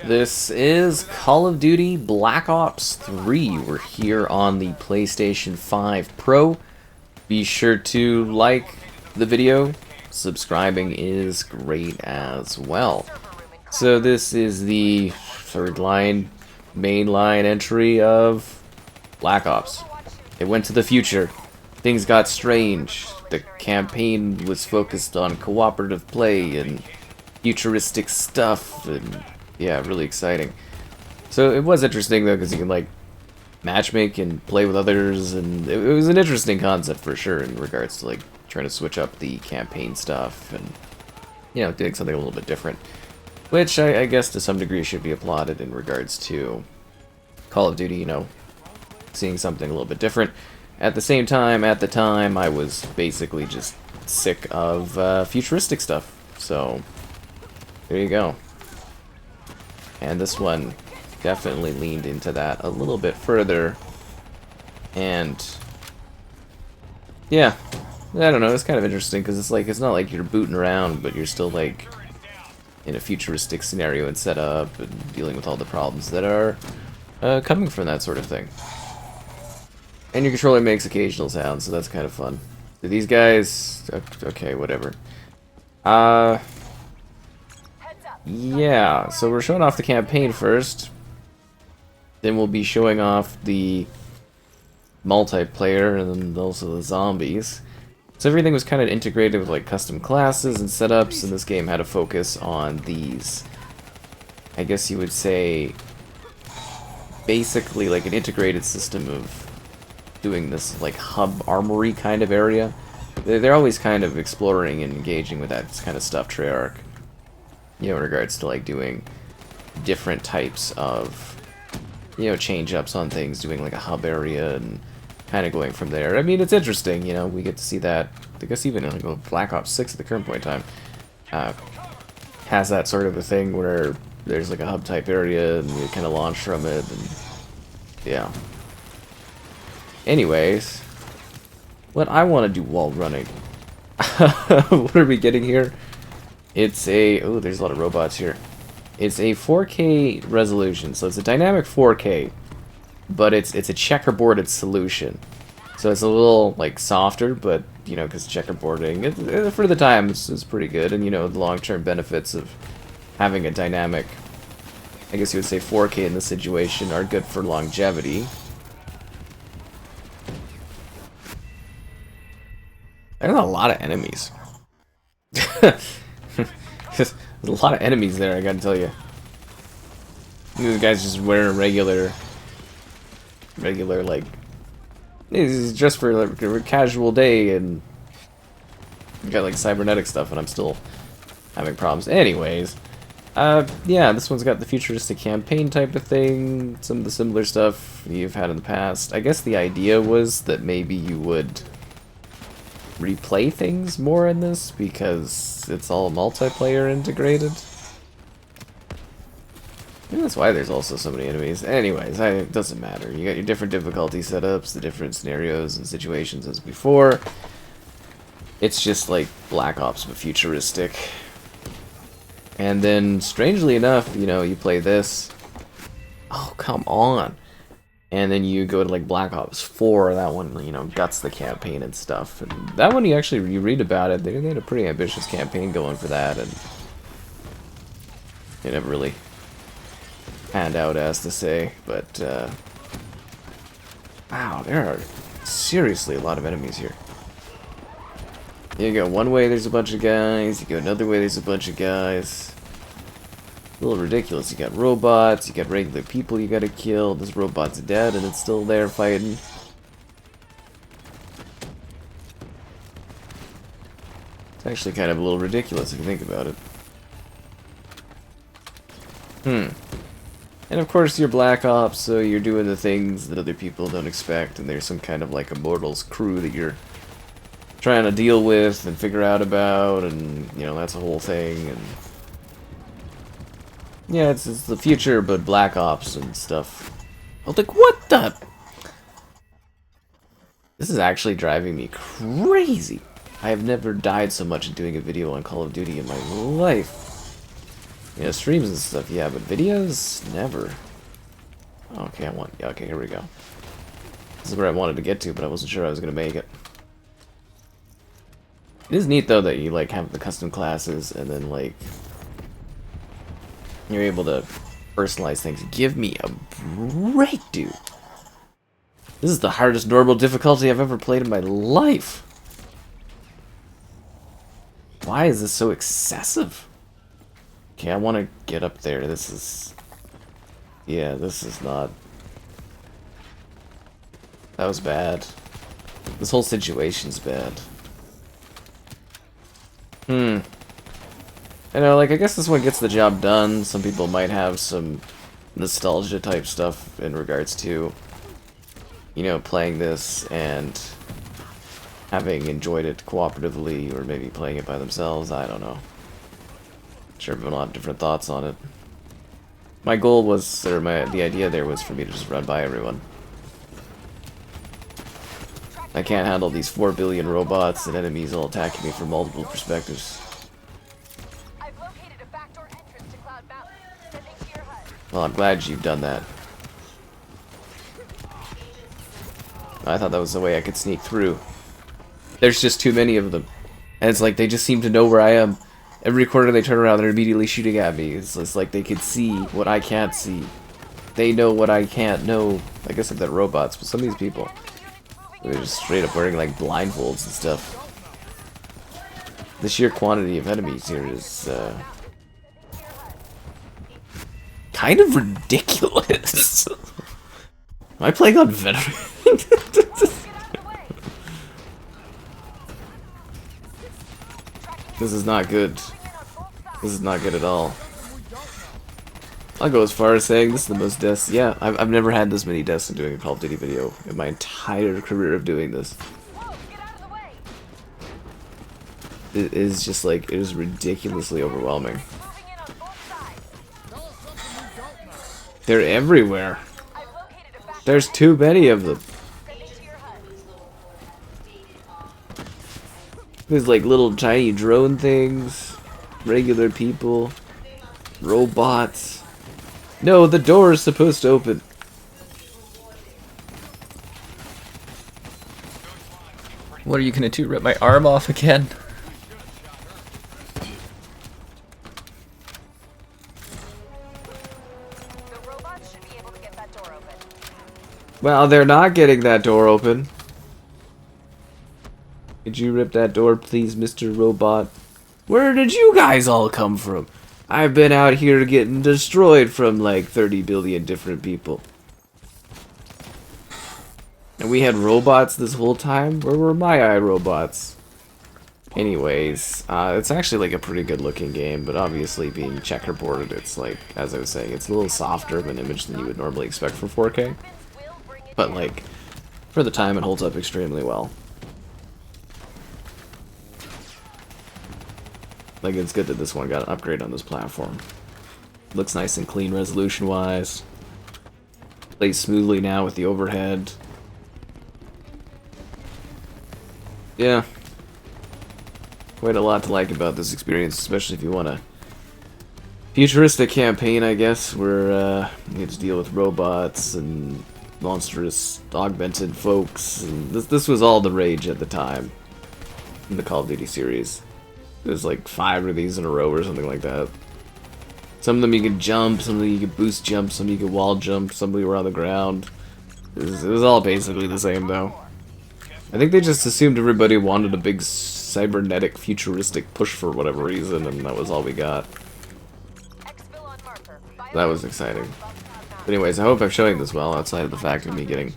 This is Call of Duty Black Ops 3. We're here on the PlayStation 5 Pro. Be sure to like the video. Subscribing is great as well. So this is the third line, main line entry of Black Ops. It went to the future. Things got strange. The campaign was focused on cooperative play and futuristic stuff, and yeah, really exciting. So it was interesting though, because you can like matchmake and play with others, and it was an interesting concept for sure in regards to like trying to switch up the campaign stuff and, you know, doing something a little bit different, which I guess to some degree should be applauded in regards to Call of Duty, you know, seeing something a little bit different. At the same time, at the time, I was basically just sick of futuristic stuff, so there you go. And this one definitely leaned into that a little bit further. And yeah, I don't know, it's kind of interesting because it's like, it's not like you're booting around, but you're still like in a futuristic scenario and setup and dealing with all the problems that are coming from that sort of thing. And your controller makes occasional sounds, so that's kind of fun. Do these guys... okay, whatever. Yeah, so we're showing off the campaign first. Then we'll be showing off the multiplayer and then also the zombies. So everything was kind of integrated with like custom classes and setups, and this game had a focus on these, I guess you would say, basically like an integrated system of doing this like hub armory kind of area. They're always kind of exploring and engaging with that kind of stuff, Treyarch. You know, in regards to like doing different types of, you know, change-ups on things, doing like a hub area and kind of going from there. I mean, it's interesting, you know, we get to see that. I guess even in like Black Ops 6 at the current point in time has that sort of a thing where there's like a hub type area and you kind of launch from it, and yeah. Anyways, what I want to do while running, what are we getting here? It's a, oh, there's a lot of robots here. It's a 4K resolution, so it's a dynamic 4K, but it's a checkerboarded solution. So it's a little like softer, but you know, because checkerboarding for the time is pretty good, and you know, the long-term benefits of having a dynamic, I guess you would say 4K in this situation, are good for longevity. There's a lot of enemies. There's a lot of enemies there, I gotta tell you. These guys just wearing regular like, this is just for like a casual day, and you got like cybernetic stuff, and I'm still having problems. Anyways, yeah, this one's got the futuristic campaign type of thing, some of the similar stuff you've had in the past. I guess the idea was that maybe you would replay things more in this because it's all multiplayer integrated. Maybe that's why there's also so many enemies. Anyways, it doesn't matter. You got your different difficulty setups, the different scenarios and situations as before. It's just like Black Ops but futuristic. And then, strangely enough, you know, you play this. Oh, come on. And then you go to like Black Ops 4, that one, you know, guts the campaign and stuff. And that one, you read about it, they had a pretty ambitious campaign going for that, and it never really panned out, as to say. But, wow, there are seriously a lot of enemies here. You go one way, there's a bunch of guys, you go another way, there's a bunch of guys. A little ridiculous. You got robots, you got regular people you gotta kill. This robot's dead and it's still there fighting. It's actually kind of a little ridiculous if you think about it. And of course you're Black Ops, so you're doing the things that other people don't expect, and there's some kind of like Immortals crew that you're trying to deal with and figure out about, and you know, that's a whole thing. And yeah, it's the future, but Black Ops and stuff. I was like, what the? This is actually driving me crazy. I have never died so much doing a video on Call of Duty in my life. Yeah, streams and stuff, yeah, but videos, never. Okay, yeah, okay, here we go. This is where I wanted to get to, but I wasn't sure I was gonna make it. It is neat though that you like have the custom classes and then like you're able to personalize things. Give me a break, dude. This is the hardest normal difficulty I've ever played in my life. Why is this so excessive? Okay, I want to get up there. This is... Yeah, this is not... That was bad. This whole situation's bad. I know, like, I guess this one gets the job done. Some people might have some nostalgia type stuff in regards to, you know, playing this and having enjoyed it cooperatively, or maybe playing it by themselves. I don't know. I'm sure everyone will have different thoughts on it. My goal was, or the idea there was for me to just run by everyone. I can't handle these 4 billion robots and enemies all attacking me from multiple perspectives. I've located a backdoor entrance to Cloud Mountain. Sending to your hut. Well, I'm glad you've done that. I thought that was the way I could sneak through. There's just too many of them. And it's like they just seem to know where I am. Every corner they turn around, they're immediately shooting at me. It's just like they can see what I can't see. They know what I can't know. I guess like that robots, but some of these people, they're just straight up wearing like blindfolds and stuff. The sheer quantity of enemies here is kind of ridiculous. Am I playing on veteran? This is not good. This is not good at all. I'll go as far as saying this is the most deaths. Yeah, I've never had this many deaths in doing a Call of Duty video in my entire career of doing this. It is just like, it is ridiculously overwhelming. They're everywhere. There's too many of them. There's like little tiny drone things, regular people, robots. No, the door is supposed to open. What are you gonna do? Rip my arm off again? The robots should be able to get that door open. Well, they're not getting that door open. Could you rip that door, please, Mr. Robot? Where did you guys all come from? I've been out here getting destroyed from like 30 billion different people. And we had robots this whole time? Where were my iRobots? Anyways, it's actually like a pretty good looking game, but obviously being checkerboarded, it's like, as I was saying, it's a little softer of an image than you would normally expect for 4K. But like, for the time it holds up extremely well. Like, it's good that this one got an upgrade on this platform. Looks nice and clean resolution-wise. Plays smoothly now with the overhead. Yeah. Quite a lot to like about this experience, especially if you want a futuristic campaign, I guess, where you get to deal with robots and monstrous augmented folks. And this was all the rage at the time in the Call of Duty series. There's like 5 of these in a row or something like that. Some of them you could jump, some of them you could boost jump, some you could wall jump, some of them were on the ground. It was all basically the same though. I think they just assumed everybody wanted a big cybernetic futuristic push for whatever reason, and that was all we got. That was exciting. But anyways, I hope I'm showing this well outside of the fact of me getting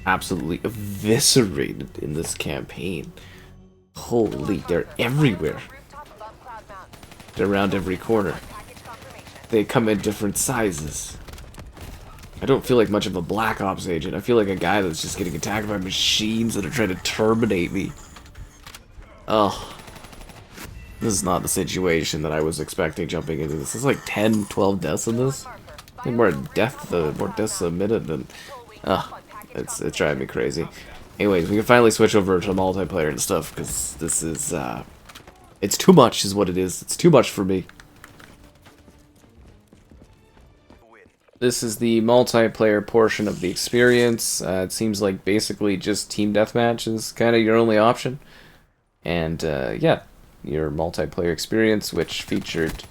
absolutely eviscerated in this campaign. Holy, they're everywhere. They're around every corner. They come in different sizes. I don't feel like much of a Black Ops agent. I feel like a guy that's just getting attacked by machines that are trying to terminate me. Oh. This is not the situation that I was expecting jumping into this. There's like 10, 12 deaths in this. I think more deaths a minute than... It's driving me crazy. Anyways, we can finally switch over to multiplayer and stuff, because this is, it's too much is what it is. It's too much for me. This is the multiplayer portion of the experience. It seems like basically just team deathmatch is kind of your only option. And yeah, your multiplayer experience, which featured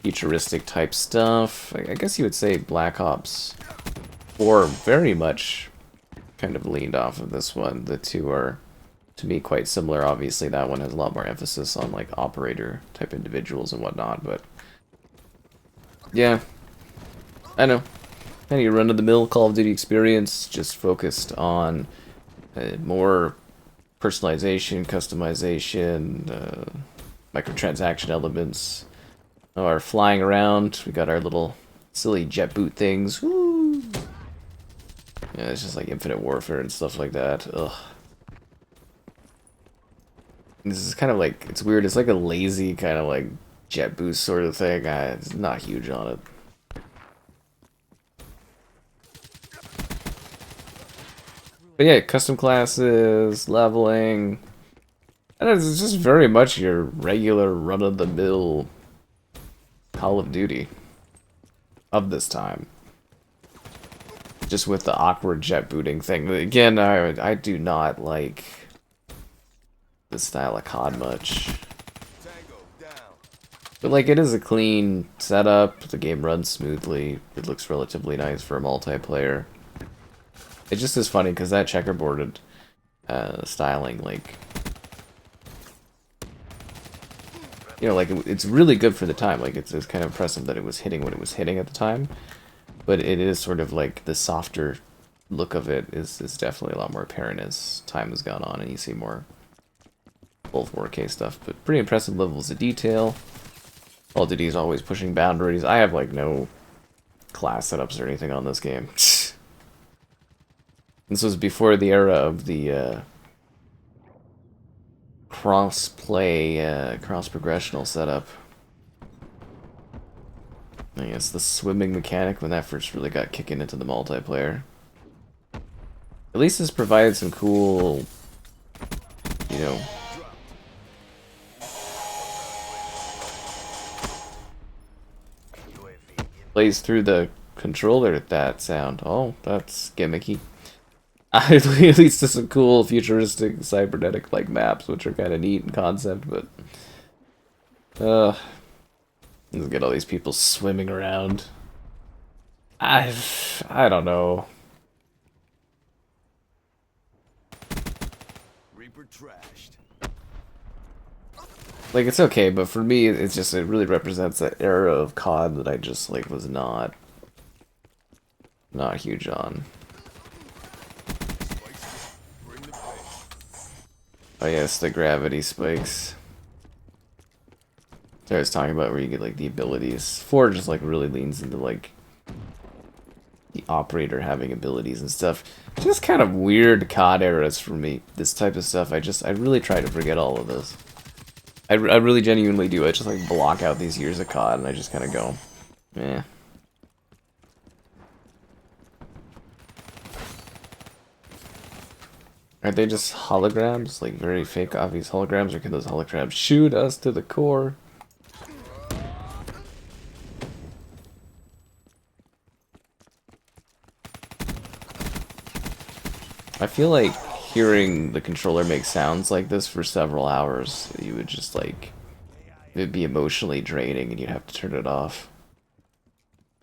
futuristic type stuff. I guess you would say Black Ops 4 very much kind of leaned off of this one. The two are, to me, quite similar. Obviously, that one has a lot more emphasis on like operator type individuals and whatnot, but yeah. I know. Any run-of-the-mill Call of Duty experience, just focused on more personalization, customization, microtransaction elements. Our flying around, we got our little silly jet boot things. Woo! Yeah, it's just like Infinite Warfare and stuff like that. Ugh. This is kind of like, it's weird, it's like a lazy kind of like jet boost sort of thing. It's not huge on it. But yeah, custom classes, leveling, and it's just very much your regular run-of-the-mill Call of Duty of this time. Just with the awkward jet booting thing. Again, I do not like the style of COD much. But like, it is a clean setup, the game runs smoothly, it looks relatively nice for a multiplayer. It just is funny because that checkerboarded styling, like, you know, like it's really good for the time. Like it's kind of impressive that it was hitting what it was hitting at the time. But it is sort of like the softer look of it is definitely a lot more apparent as time has gone on and you see more full 4K stuff. But pretty impressive levels of detail. Call of Duty is always pushing boundaries. I have like no class setups or anything on this game. This was before the era of the cross-play, cross-progressional setup. I guess the swimming mechanic when that first really got kicking into the multiplayer. At least this provided some cool, you know, plays through the controller at that sound. Oh, that's gimmicky. At least to some cool futuristic cybernetic like maps, which are kind of neat in concept, but let's get all these people swimming around. I don't know. Reaper trashed. Like, it's okay, but for me, it's just, it really represents that era of COD that I just like was not huge on. Oh yes, the gravity spikes. I was talking about where you get like the abilities. 4 just like really leans into like the operator having abilities and stuff. Just kind of weird COD eras for me. This type of stuff, I really try to forget all of this. I really genuinely do. I just like block out these years of COD and I just kind of go, eh. Are they just holograms? Like very fake obvious holograms? Or can those holograms shoot us to the core? I feel like hearing the controller make sounds like this for several hours, you would just like, it'd be emotionally draining and you'd have to turn it off.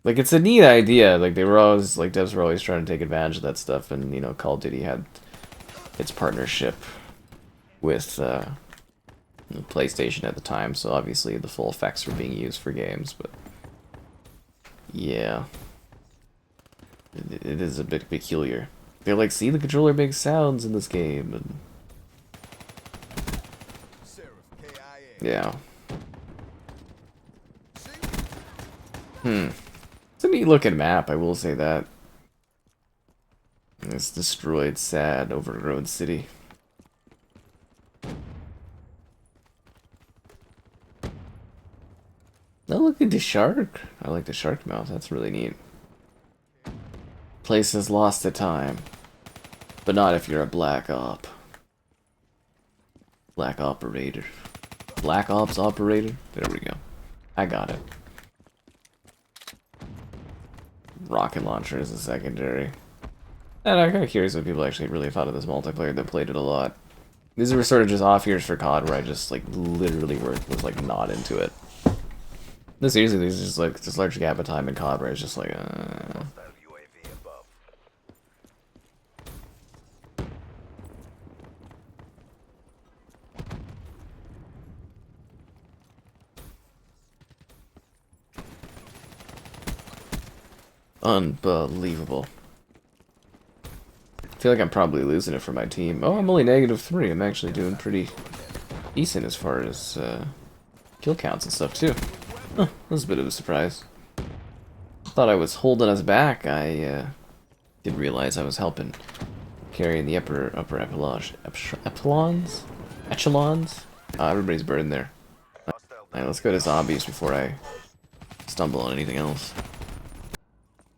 Like, it's a neat idea. Like, they were always, like, devs were always trying to take advantage of that stuff, and, you know, Call of Duty had its partnership with PlayStation at the time, so obviously the full effects were being used for games, but yeah, it is a bit peculiar. They're like, see, the controller makes sounds in this game, and yeah. It's a neat looking map, I will say that. This destroyed, sad, overgrown city. Oh, look at the shark. I like the shark mouth, that's really neat. Place has lost to time. But not if you're a Black Op. Black Operator. Black Ops Operator? There we go. I got it. rocket launcher as a secondary. And I'm kind of curious what people actually really thought of this multiplayer that played it a lot. These were sort of just off years for COD where I just like literally was like not into it. No, seriously, there's just like this large gap of time in COD where I was just like, Unbelievable. I feel like I'm probably losing it for my team. Oh, I'm only -3. I'm actually doing pretty decent as far as kill counts and stuff too. Huh, that was a bit of a surprise. Thought I was holding us back. I didn't realize I was helping carrying the upper echelons. Everybody's burned there. Alright, let's go to zombies before I stumble on anything else.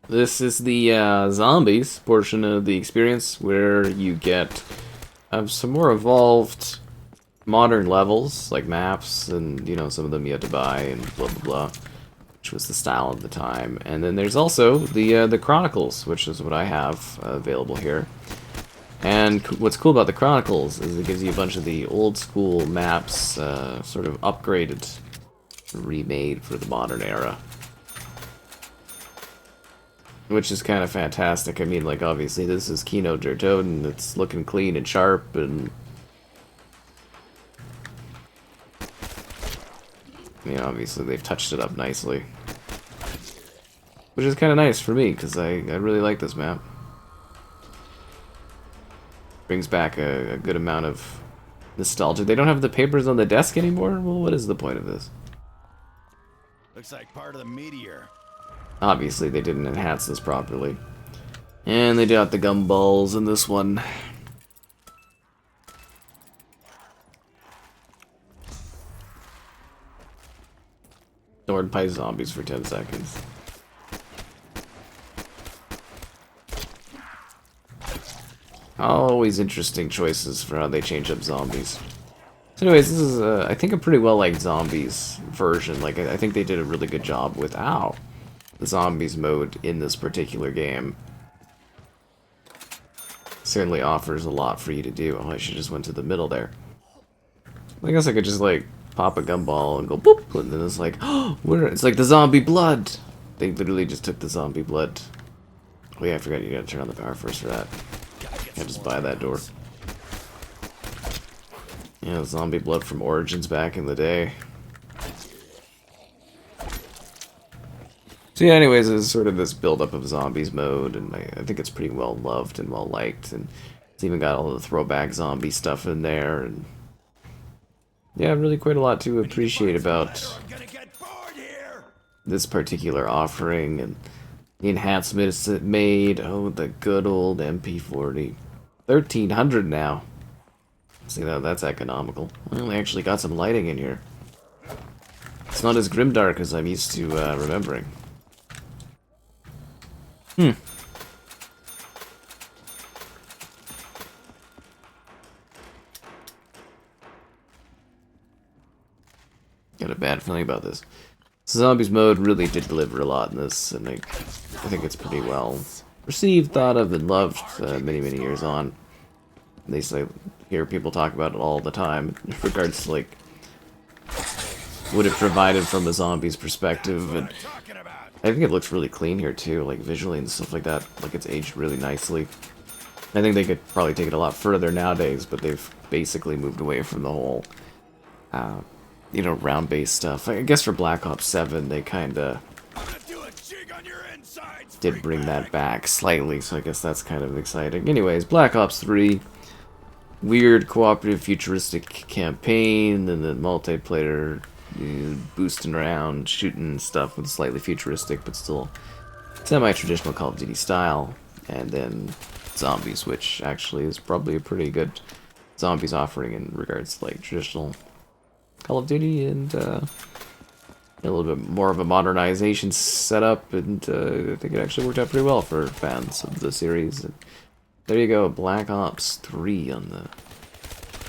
This is the zombies portion of the experience where you get some more evolved modern levels, like maps, and you know, some of them you had to buy and blah blah blah, which was the style of the time. And then there's also the chronicles, which is what I have available here. And what's cool about the chronicles is it gives you a bunch of the old school maps, sort of upgraded, remade for the modern era. Which is kind of fantastic. I mean, like, obviously this is Kino der Toten, it's looking clean and sharp, and I mean, obviously they've touched it up nicely. Which is kind of nice for me, because I really like this map. Brings back a good amount of nostalgia. They don't have the papers on the desk anymore? Well, what is the point of this? Looks like part of the meteor. Obviously, they didn't enhance this properly. And they got the gumballs in this one. Sword pie zombies for 10 seconds. Always interesting choices for how they change up zombies. So anyways, this is, I think, a pretty well-liked zombies version. Like, I think they did a really good job with, the zombies mode in this particular game. Certainly offers a lot for you to do. Oh, I should just went to the middle there. I guess I could just like pop a gumball and go boop, and then it's like, oh, it's like the zombie blood. They literally just took the zombie blood. Oh yeah, I forgot you gotta turn on the power first for that. Can't just buy that door. Yeah, zombie blood from Origins back in the day. So yeah, anyways, it's sort of this build-up of zombies mode, and I think it's pretty well loved and well liked, and it's even got all the throwback zombie stuff in there, and yeah, really quite a lot to appreciate about this particular offering, and the enhancements it made. Oh, the good old MP40. 1,300 now. See, that's economical. Well, they actually got some lighting in here. It's not as grimdark as I'm used to remembering. Got a bad feeling about this. Zombies mode really did deliver a lot in this, and I think it's pretty well received, thought of, and loved many years on. At least I hear people talk about it all the time in regards to like what it provided from a zombie's perspective, and I think it looks really clean here too, like visually and stuff like that. Like it's aged really nicely. I think they could probably take it a lot further nowadays, but they've basically moved away from the whole, you know, round-based stuff. I guess for Black Ops 7, they kind of did bring that back slightly, so I guess that's kind of exciting. Anyways, Black Ops 3, weird cooperative futuristic campaign, and then multiplayer, boosting around, shooting stuff with slightly futuristic, but still semi-traditional Call of Duty style, and then zombies, which actually is probably a pretty good zombies offering in regards to like traditional Call of Duty, and a little bit more of a modernization setup, and I think it actually worked out pretty well for fans of the series. And there you go, Black Ops 3 on the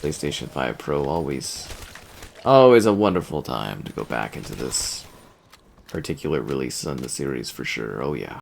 PlayStation 5 Pro. Always a wonderful time to go back into this particular release on the series for sure. Oh yeah.